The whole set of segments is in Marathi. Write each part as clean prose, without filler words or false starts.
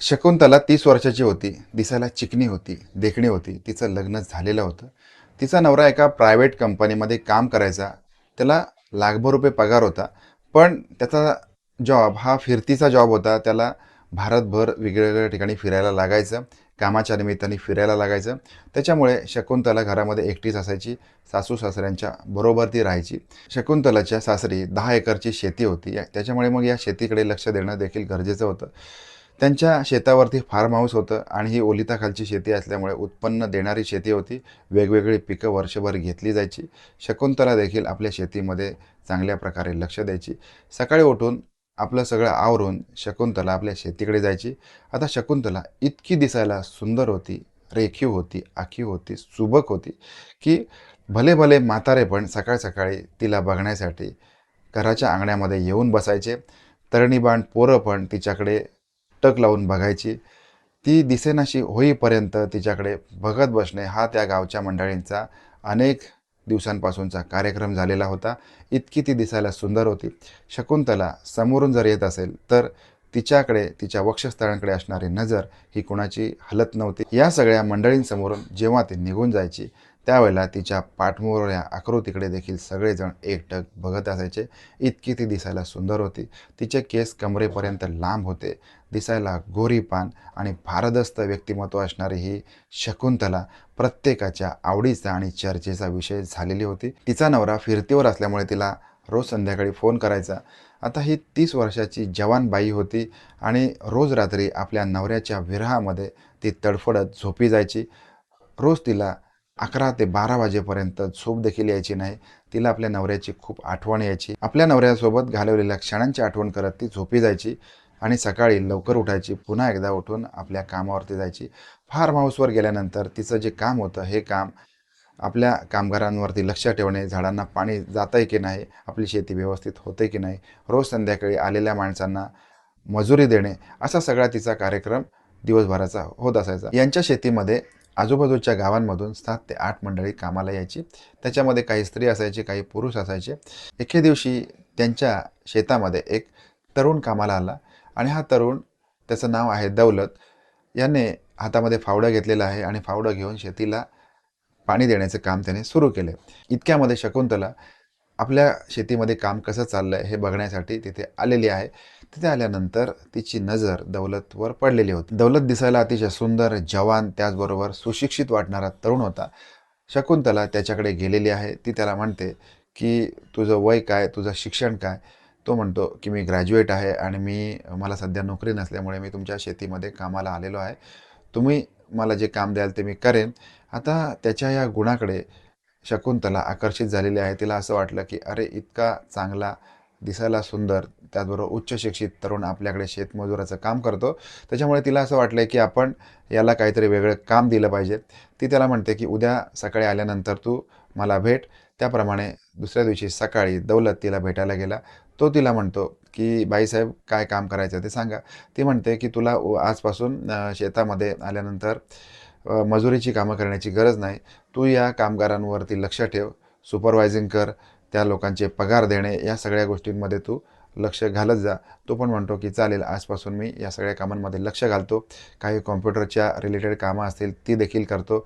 शकुंतला 30 वर्षाची होती. दिसायला चिकनी होती, देखणी होती. तिचं लग्न झालेलं होतं. तिचा नवरा एका प्रायव्हेट कंपनीमध्ये काम करायचा. त्याला लाखभर रुपये पगार होता. पण त्याचा जॉब हा फिरतीचा जॉब होता. त्याला भारतभर वेगवेगळ्या ठिकाणी फिरायला लागायचं. कामाच्या निमित्ताने फिरायला लागायचं. त्याच्यामुळे शकुंतला घरामध्ये एकटीच असायची. सासू-सासऱ्यांच्या बरोबर ती राहायची. शकुंतलाच्या सासरी 10 एकरची शेती होती. त्याच्यामुळे मग या शेतीकडे लक्ष देणं देखील गरजेचं होतं. त्यांच्या शेतावरती फार्म हाऊस होतं आणि ही ओलिताखालची शेती असल्यामुळे उत्पन्न देणारी शेती होती. वेगवेगळी पिकं वर्षभर घेतली जायची. शकुंतला देखील आपल्या शेतीमध्ये चांगल्या प्रकारे लक्ष द्यायची. सकाळी उठून आपलं सगळं आवरून शकुंतला आपल्या शेतीकडे जायची. आता शकुंतला इतकी दिसायला सुंदर होती, रेखीव होती, आखीव होती, सुबक होती, की भले भले म्हातारे पण सकाळ सकाळी तिला बघण्यासाठी घराच्या अंगण्यामध्ये येऊन बसायचे. तरणीबाण पोरं पण तिच्याकडे टक लावून बघायची. ती दिसेनाशी होईपर्यंत तिच्याकडे बघत बसणे हा त्या गावच्या मंडळींचा अनेक दिवसांपासूनचा कार्यक्रम झालेला होता. इतकी ती दिसायला सुंदर होती. शकुंतला समोरून जर येत असेल तर तिच्याकडे, तिच्या वक्षस्थळांकडे असणारी नजर ही कुणाची हलत नव्हती. या सगळ्या मंडळींसमोरून जेव्हा ती निघून जायची त्यावेळेला तिच्या पाठमोऱ्या आकृतीकडे देखील सगळेजण एकटक बघत असायचे. इतकी ती दिसायला सुंदर होती. तिचे केस कमरेपर्यंत लांब होते. दिसायला गोरीपान आणि भारदस्त व्यक्तिमत्व असणारी ही शकुंतला प्रत्येकाच्या आवडीचा आणि चर्चेचा विषय झालेली होती. तिचा नवरा फिरतीवर असल्यामुळे तिला रोज संध्याकाळी फोन करायचा. आता ही 30 वर्षाची जवान बाई होती आणि रोज रात्री आपल्या नवऱ्याच्या विरहामध्ये ती तडफडत झोपी जायची. रोज तिला 11 ते 12 वाजेपर्यंत झोप देखील यायची नाही. तिला आपल्या नवऱ्याची खूप आठवण यायची. आपल्या नवऱ्यासोबत घालवलेल्या क्षणांची आठवण करत ती झोपी जायची आणि सकाळी लवकर उठायची. पुन्हा एकदा उठून आपल्या कामावरती जायची. फार्म हाऊसवर गेल्यानंतर तिचं जे काम होतं हे काम आपल्या कामगारांवरती लक्ष ठेवणे, झाडांना पाणी जातंय की नाही, आपली शेती व्यवस्थित होते की नाही, रोज संध्याकाळी आलेल्या माणसांना मजुरी देणे, असा सगळा तिचा कार्यक्रम दिवसभराचा होत असायचा. यांच्या शेतीमध्ये आजूबाजूच्या गावांमधून 7 ते 8 मंडळी कामाला यायची. त्याच्यामध्ये काही स्त्री असायचे, काही पुरुष असायचे. एके दिवशी त्यांच्या शेतामध्ये एक तरुण कामाला आला आणि हा तरुण, त्याचं नाव आहे दौलत. याने हातामध्ये फावडं घेतलेलं आहे आणि फावडं घेऊन शेतीला पाणी देण्याचं काम त्याने सुरू केलं. इतक्यामध्ये शकुंतला आपल्या शेतीमध्ये काम कसं चाललंय हे बघण्यासाठी तिथे आलेली आहे. तिथे आल्यानंतर तिची नजर दौलतवर पडलेली होती. दौलत दिसायला अतिशय सुंदर, जवान, त्याचबरोबर सुशिक्षित वाटणारा तरुण होता. शकुंतला त्याच्याकडे गेलेली आहे. ती त्याला म्हणते, की "तुझं वय काय? तुझं शिक्षण काय?" तो म्हणतो, की "मी ग्रॅज्युएट आहे आणि मला सध्या नोकरी नसल्यामुळे मी तुमच्या शेतीमध्ये कामाला आलेलो आहे. तुम्ही मला जे काम द्याल ते मी करेन." आता त्याच्या या गुणाकडे शकुंतला आकर्षित झालेली आहे. तिला असं वाटलं, की अरे इतका चांगला, दिसायला सुंदर, त्याचबरोबर उच्च शिक्षित तरुण आपल्याकडे शेतमजुराचं काम करतो. त्याच्यामुळे तिला असं वाटलं, की आपण याला काहीतरी वेगळं काम दिलं पाहिजे. ती त्याला म्हणते, की "उद्या सकाळी आल्यानंतर तू मला भेट." त्याप्रमाणे दुसऱ्या दिवशी सकाळी दौलत तिला भेटायला गेला. तो तिला म्हणतो, की "बाईसाहेब काय काम करायचं ते सांगा." ती म्हणते, की "तुला आजपासून शेतामध्ये आल्यानंतर मजुरीची कामं करण्याची गरज नाही. तू या कामगारांवरती लक्ष ठेव, सुपरवायझिंग कर, त्या लोकांचे पगार देणे, या सगळ्या गोष्टींमध्ये तू लक्ष घालत जा." तो पण म्हणतो, की "चालेल, आजपासून मी या सगळ्या कामांमध्ये लक्ष घालतो. काही कॉम्प्युटरच्या रिलेटेड कामं असतील ती देखील करतो.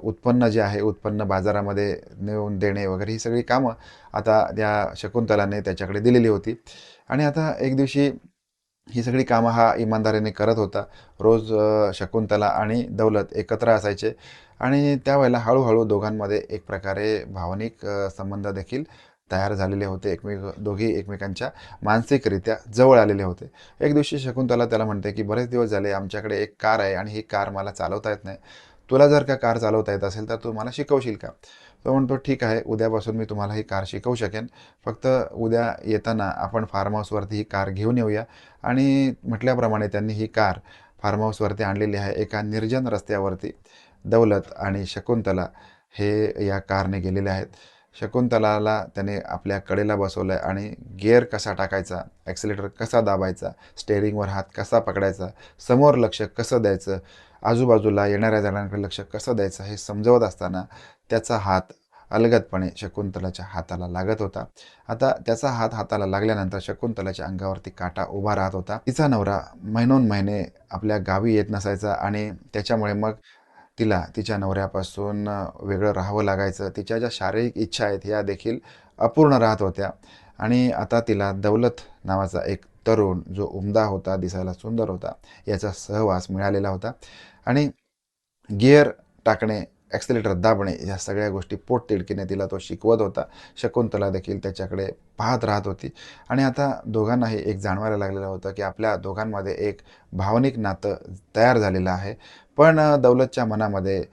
उत्पन्न जे आहे, उत्पन्न बाजारामध्ये नेऊन देणे वगैरे ही सगळी कामं आता त्या शकुंतलाने त्याच्याकडे दिलेली होती." आणि आता एक दिवशी ही सगळी कामं हा इमानदारीने करत होता. रोज शकुंतला आणि दौलत एकत्र असायचे आणि त्यावेळेला हळूहळू दोघांमध्ये एक प्रकारे भावनिक संबंध देखील तयार झालेले होते. दोघी एकमेकांच्या मानसिकरित्या जवळ आलेले होते. एक दिवशी शकुंतला त्याला म्हणते, की "बरेच दिवस झाले आमच्याकडे एक कार आहे आणि ही कार मला चालवता येत नाही. तुला जर का कार चालवता येत असेल तर तू मला शिकवशील का?" तो म्हणतो, "ठीक आहे, उद्यापासून मी तुम्हाला ही कार शिकवू शकेन. फक्त उद्या येताना आपण फार्म हाऊसवरती ही कार घेऊन येऊया." आणि म्हटल्याप्रमाणे त्यांनी ही कार फार्म हाऊसवरती आणलेली आहे. एका निर्जन रस्त्यावरती दौलत आणि शकुंतला हे या कारने गेलेले आहेत. शकुंतलाला त्याने आपल्या कडेला बसवलं आहे आणि गिअर कसा टाकायचा, ॲक्सिलेटर कसा दाबायचा, स्टेअरिंगवर हात कसा पकडायचा, समोर लक्ष कसं द्यायचं, आजूबाजूला येणाऱ्या जणांकडे लक्ष कसं द्यायचं हे समजवत असताना त्याचा हात अलगदपणे शकुंतलाच्या हाताला लागत होता. आता त्याचा हात हाताला लागल्यानंतर शकुंतलाच्या अंगावरती काटा उभा राहत होता. तिचा नवरा महिनोन-महिने आपल्या गावी येत नसायचा आणि त्याच्यामुळे मग तिला तिच्या नवऱ्यापासून वेगळं राहावं लागायचं. तिच्या ज्या शारीरिक इच्छा आहेत ह्या देखील अपूर्ण राहत होत्या आणि आता तिला दौलत नावाचा एक तरुण जो उमदा होता, दिसायला सुंदर होता, याचा सहवास मिळालेला होता आणि गिअर टाकणे, ॲक्सिलेटर दाबणे या सगळ्या गोष्टी पोटतिडकीने तिला तो शिकवत होता. शकुंतला देखील त्याच्याकडे पाहत राहत होती आणि आता दोघांनाही एक जाणवायला लागलेलं होतं, की आपल्या दोघांमध्ये एक भावनिक नातं तयार झालेलं आहे. पण दौलतच्या मनामध्ये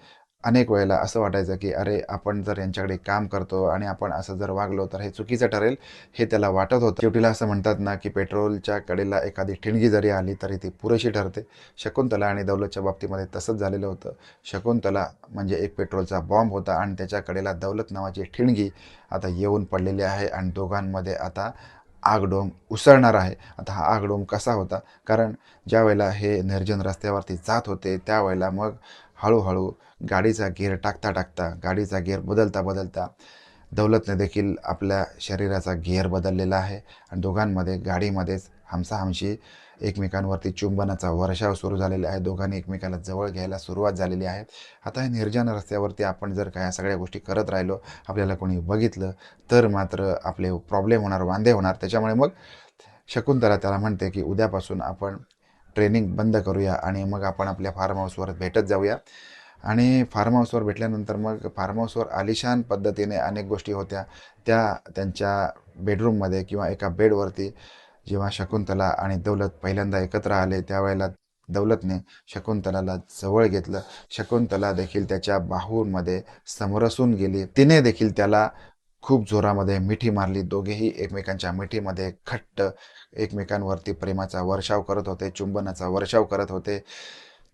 अनेक वेळेला असं वाटायचं, की अरे, आपण जर यांच्याकडे काम करतो आणि आपण असं जर वागलो तर हे चुकीचं ठरेल, हे त्याला वाटत होतं. शेवटीला असं म्हणतात ना, की पेट्रोलच्या कडेला एखादी ठिणगी जरी आली तरी ती पुरेशी ठरते. शकुंतला आणि दौलतच्या बाबतीमध्ये तसंच झालेलं होतं. शकुंतला म्हणजे एक पेट्रोलचा बॉम्ब होता आणि त्याच्या कडेला दौलत नावाची ठिणगी आता येऊन पडलेली आहे आणि दोघांमध्ये आता आगडोंब उसळणार आहे. आता हा आगडोंब कसा होता? कारण ज्यावेळेला हे निर्जन रस्त्यावरती जात होते त्यावेळेला मग हळूहळू गाडीचा गिअर टाकता गाडीचा गिअर बदलता दौलतने देखील आपल्या शरीराचा गिअर बदललेला आहे आणि दोघांमध्ये गाडीमध्येच हमसाहमशी एकमेकांवरती चुंबनाचा वर्षाव सुरू झालेला आहे. दोघांनी एकमेकाला जवळ घ्यायला सुरुवात झालेली आहे. आता हे निर्जन रस्त्यावरती आपण जर का या सगळ्या गोष्टी करत राहिलो, आपल्याला कोणी बघितलं तर मात्र आपले प्रॉब्लेम होणार, वांदे होणार. त्याच्यामुळे मग शकुंतला त्याला म्हणते, की उद्यापासून आपण ट्रेनिंग बंद करूया आणि मग आपण आपल्या फार्म हाऊसवर भेटत जाऊया. आणि फार्म हाऊसवर भेटल्यानंतर मग फार्म हाऊसवर आलिशान पद्धतीने अनेक गोष्टी होत्या. त्या त्यांच्या बेडरूममध्ये किंवा एका बेडवरती जेव्हा शकुंतला आणि दौलत पहिल्यांदा एकत्र आले त्यावेळेला दौलतने शकुंतलाला जवळ घेतलं. शकुंतला देखील त्याच्या बाहूंमध्ये समरसून गेली. तिने देखील त्याला खूप जोरामध्ये मिठी मारली. दोघेही एकमेकांच्या मिठीमध्ये घट्ट एकमेकांवरती प्रेमाचा वर्षाव करत होते, चुंबनाचा वर्षाव करत होते.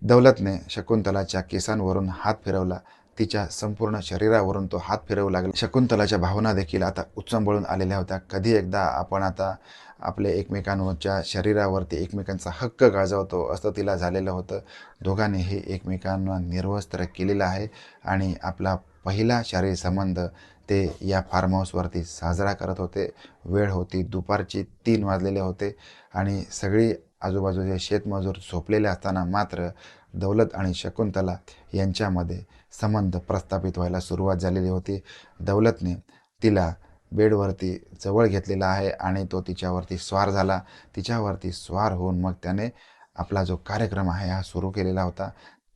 दौलतने शकुंतलाच्या केसांवरून हात फिरवला. तिच्या संपूर्ण शरीरावरून तो हात फिरवू लागला. शकुंतलाच्या भावना देखील आता उच्चंबळून आलेल्या होत्या. कधी एकदा आपण आता आपले एकमेकांवरच्या शरीरावरती एकमेकांचा हक्क गाजवतो असं तिला झालेलं होतं. दोघांनीही एकमेकांना निर्वस्त्र केलेलं आहे आणि आपला पहिला शारीरिक संबंध ते या फार्म हाऊसवरती साजरा करत होते. वेळ होती दुपारची 3 वाजलेले होते आणि सगळी आजूबाजूचे शेतमजूर झोपलेले असताना मात्र दौलत आणि शकुंतला यांच्यामध्ये संबंध प्रस्थापित व्हायला सुरुवात झालेली होती. दौलतने तिला बेडवरती जवळ घेतलेला आहे आणि तो तिच्यावरती स्वार झाला. तिच्यावरती स्वार होऊन मग त्याने आपला जो कार्यक्रम आहे हा सुरू केलेला होता.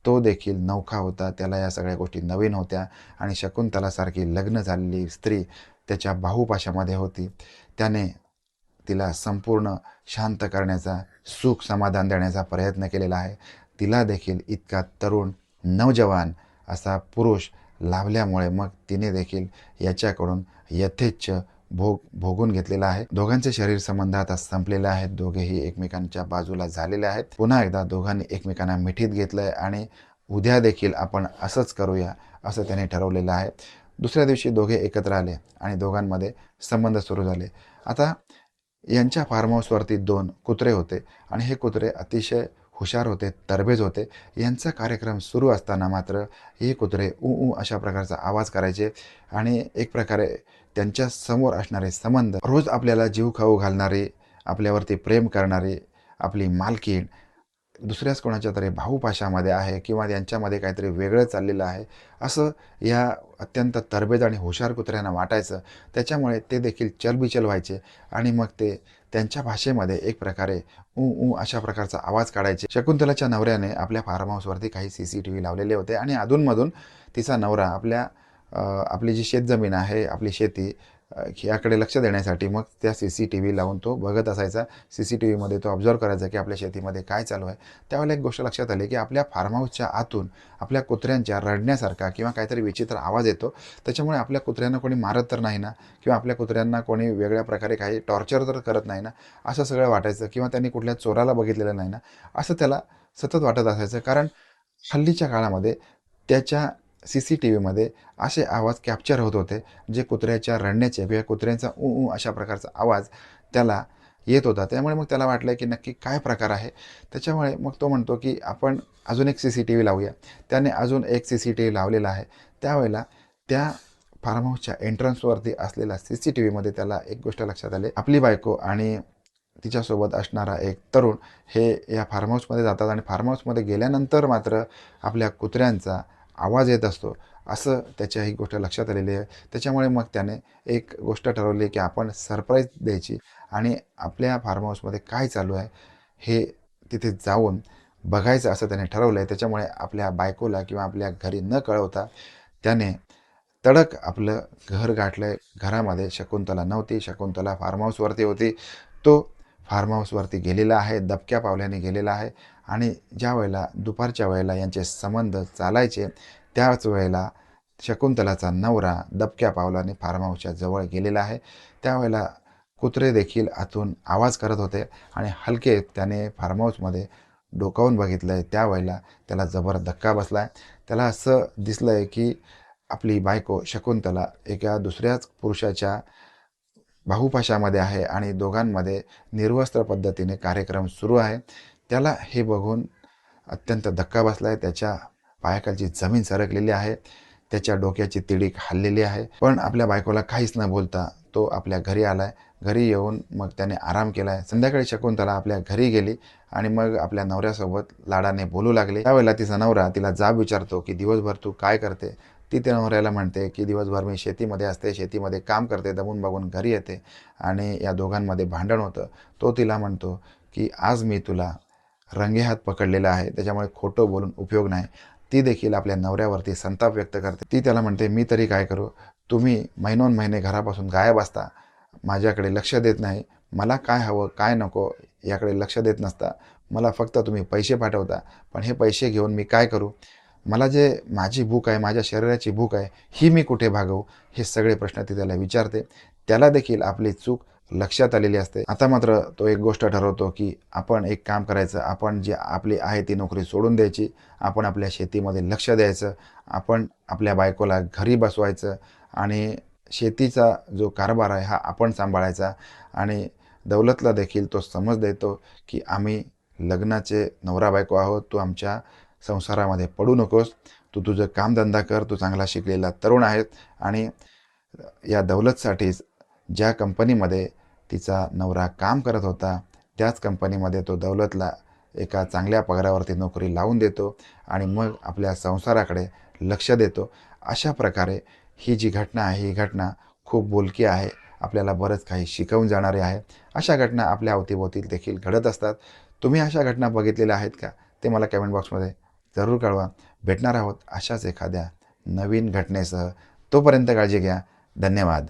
तो देखील नवखा होता. त्याला या सगळ्या गोष्टी नवीन होत्या आणि शकुंतलासारखी लग्न झालेली स्त्री त्याच्या बाहुपाशामध्ये होती. त्याने तिला संपूर्ण शांत करण्याचा, सुख समाधान देण्याचा प्रयत्न केलेला आहे. तिला देखील इतका तरुण, नौजवान असा पुरुष लाभल्यामुळे मग तिने देखील याच्याकडून यथेच्छ भोगून घेतलेला आहे. दोघांचे शरीर संबंध आता संपलेले आहेत. दोघेही एकमेकांच्या बाजूला झालेले आहेत. पुन्हा एकदा दोघांनी एकमेकांना मिठीत घेतलंय आणि उद्या देखील आपण असंच करूया असं त्याने ठरवलेलं आहे. दुसऱ्या दिवशी दोघे एकत्र आले आणि दोघांमध्ये संबंध सुरू झाले. आता यांच्या फार्म हाऊसवरती 2 कुत्रे होते आणि हे कुत्रे अतिशय हुशार होते, तरबेज होते. यांचा कार्यक्रम सुरू असताना मात्र हे कुत्रे ऊ अशा प्रकारचा आवाज करायचे आणि एक प्रकारे त्यांच्या समोर असणारे संबंध, रोज आपल्याला जीव खाऊ घालणारे, आपल्यावरती प्रेम करणारे, आपली मालकीण दुसऱ्याच कोणाच्या तरी भाऊपाशामध्ये आहे किंवा यांच्यामध्ये काहीतरी वेगळं चाललेलं आहे, असं या अत्यंत तरबेज आणि हुशार कुत्र्यांना वाटायचं. त्याच्यामुळे ते देखील चलबिचल व्हायचे आणि मग ते त्यांच्या भाषेमध्ये एक प्रकारे ऊ अशा प्रकारचा आवाज काढायचे. शकुंतलाच्या नवऱ्याने आपल्या फार्म हाऊसवरती काही CCTV लावलेले होते आणि अधूनमधून तिचा नवरा आपली जी शेतजमीन आहे, आपली शेती याकडे लक्ष देण्यासाठी मग त्या CCTV लावून तो बघत असायचा. CCTVमध्ये तो ऑब्झर्व्ह करायचा की आपल्या शेतीमध्ये काय चालू आहे. त्यावेळेला एक गोष्ट लक्षात आली की आपल्या फार्म हाऊसच्या आतून आपल्या कुत्र्यांच्या रडण्यासारखा किंवा काहीतरी विचित्र आवाज येतो. त्याच्यामुळे आपल्या कुत्र्यांना कोणी मारत तर नाही ना, किंवा आपल्या कुत्र्यांना कोणी वेगळ्या प्रकारे काही टॉर्चर तर करत नाही ना, असं सगळं वाटायचं. किंवा त्यांनी कुठल्या चोराला बघितलेलं नाही ना, असं त्याला सतत वाटत असायचं. कारण हल्लीच्या काळामध्ये त्याच्या CCTVमध्ये असे आवाज कॅप्चर होत होते, जे कुत्र्याच्या रडण्याचे किंवा कुत्र्यांचा ऊ अशा प्रकारचा आवाज त्याला येत होता. त्यामुळे मग त्याला वाटलं की नक्की काय प्रकार आहे. त्याच्यामुळे मग तो म्हणतो की आपण अजून एक CCTV लावूया. त्याने अजून एक CCTV लावलेला आहे. त्यावेळेला त्या फार्म हाऊसच्या एंट्रन्सवरती असलेल्या CCTVमध्ये त्याला एक गोष्ट लक्षात आली, आपली बायको आणि तिच्यासोबत असणारा एक तरुण हे या फार्म हाऊसमध्ये जातात आणि फार्म हाऊसमध्ये गेल्यानंतर मात्र आपल्या कुत्र्यांचा आवाज येत असतो, असं त्याच्या ही गोष्ट लक्षात आलेली आहे. त्याच्यामुळे मग त्याने एक गोष्ट ठरवली की आपण सरप्राईज द्यायची आणि आपल्या फार्म हाऊसमध्ये काय चालू आहे हे तिथे जाऊन बघायचं असं त्याने ठरवलं आहे. त्याच्यामुळे आपल्या बायकोला किंवा आपल्या घरी न कळवता त्याने तडक आपलं घर गाठलं. घरामध्ये शकुंतला नव्हती. शकुंतला फार्म हाऊसवरती होती. तो फार्म हाऊसवरती गेलेला आहे, दबक्या पावलाने गेलेला आहे आणि ज्या वेळेला दुपारच्या वेळेला यांचे संबंध चालायचे त्याच वेळेला शकुंतलाचा नवरा दबक्या पावलाने फार्म हाऊसच्या जवळ गेलेला आहे. त्यावेळेला कुत्रे देखील आतून आवाज करत होते आणि हलके त्याने फार्म हाऊसमध्ये डोकावून बघितलं आहे. त्यावेळेला त्याला जबर धक्का बसला आहे. त्याला असं दिसलं आहे की आपली बायको शकुंतला एका दुसऱ्याच पुरुषाच्या बाहुपाशामध्ये आहे आणि दोघांमध्ये निर्वस्त्र पद्धतीने कार्यक्रम सुरू आहे. त्याला हे बघून अत्यंत धक्का बसला आहे. त्याच्या पायाखालची जमीन सरकलेली आहे. त्याच्या डोक्याची तिडीक हललेली आहे. पण आपल्या बायकोला काहीच न बोलता तो आपल्या घरी आला आहे. घरी येऊन मग त्याने आराम केला आहे. संध्याकाळी शकुंतला आपल्या घरी गेली आणि मग आपल्या नवऱ्यासोबत लाडाने बोलू लागली. त्यावेळेला तिचा नवरा तिला जाब विचारतो की दिवसभर तू काय करते? ती त्या नवऱ्याला म्हणते की दिवसभर मी शेतीमध्ये असते, शेतीमध्ये काम करते, दमून बघून घरी येते आणि या दोघांमध्ये भांडण होतं. तो तिला म्हणतो की आज मी तुला रंगेहात पकडलेला आहे, त्याच्यामुळे खोटं बोलून उपयोग नाही. ती देखील आपल्या नवऱ्यावरती संताप व्यक्त करते. ती त्याला म्हणते मी तरी काय करू? तुम्ही महिनोन महिने घरापासून गायब असता, माझ्याकडे लक्ष देत नाही. मला काय हवं काय नको याकडे लक्ष देत नसता. मला फक्त तुम्ही पैसे पाठवता. पण हे पैसे घेऊन मी काय करू? मला जे माझी भूक आहे, माझ्या शरीराची भूक आहे, ही मी कुठे भागवू? हे सगळे प्रश्न ती त्याला विचारते. त्याला देखील आपली चूक लक्षात आलेली असते. आता मात्र तो एक गोष्ट ठरवतो की आपण एक काम करायचं, आपण जी आपली आहे ती नोकरी सोडून द्यायची, आपण आपल्या शेतीमध्ये लक्ष द्यायचं, आपण आपल्या बायकोला घरी बसवायचं आणि शेतीचा जो कारभार आहे हा आपण सांभाळायचा. आणि दौलतला देखील तो समज देतो की आम्ही लग्नाचे नवरा बायको आहोत, तू आमच्या संसारामध्ये पडू नकोस, तू तुझं कामधंदा कर, तू चांगला शिकलेला तरुण आहेस. आणि या दौलतसाठीच ज्या कंपनीमध्ये तिचा नवरा काम करत होता त्याच कंपनीमध्ये तो दौलतला एका चांगल्या पगारावरती नोकरी लावून देतो आणि मग आपल्या संसाराकडे लक्ष देतो. अशा प्रकारे ही जी घटना आहे ही घटना खूप बोलकी आहे, आपल्याला बरंच काही शिकवून जाणारी आहे. अशा घटना आपल्या अवतीभोवती देखील घडत असतात. तुम्ही अशा घटना बघितलेल्या आहेत का? ते मला कमेंट बॉक्समध्ये जरूर कळवा. भेटणार आहोत अशाच एखाद्या नवीन घटनेसह. तोपर्यंत काळजी घ्या. धन्यवाद.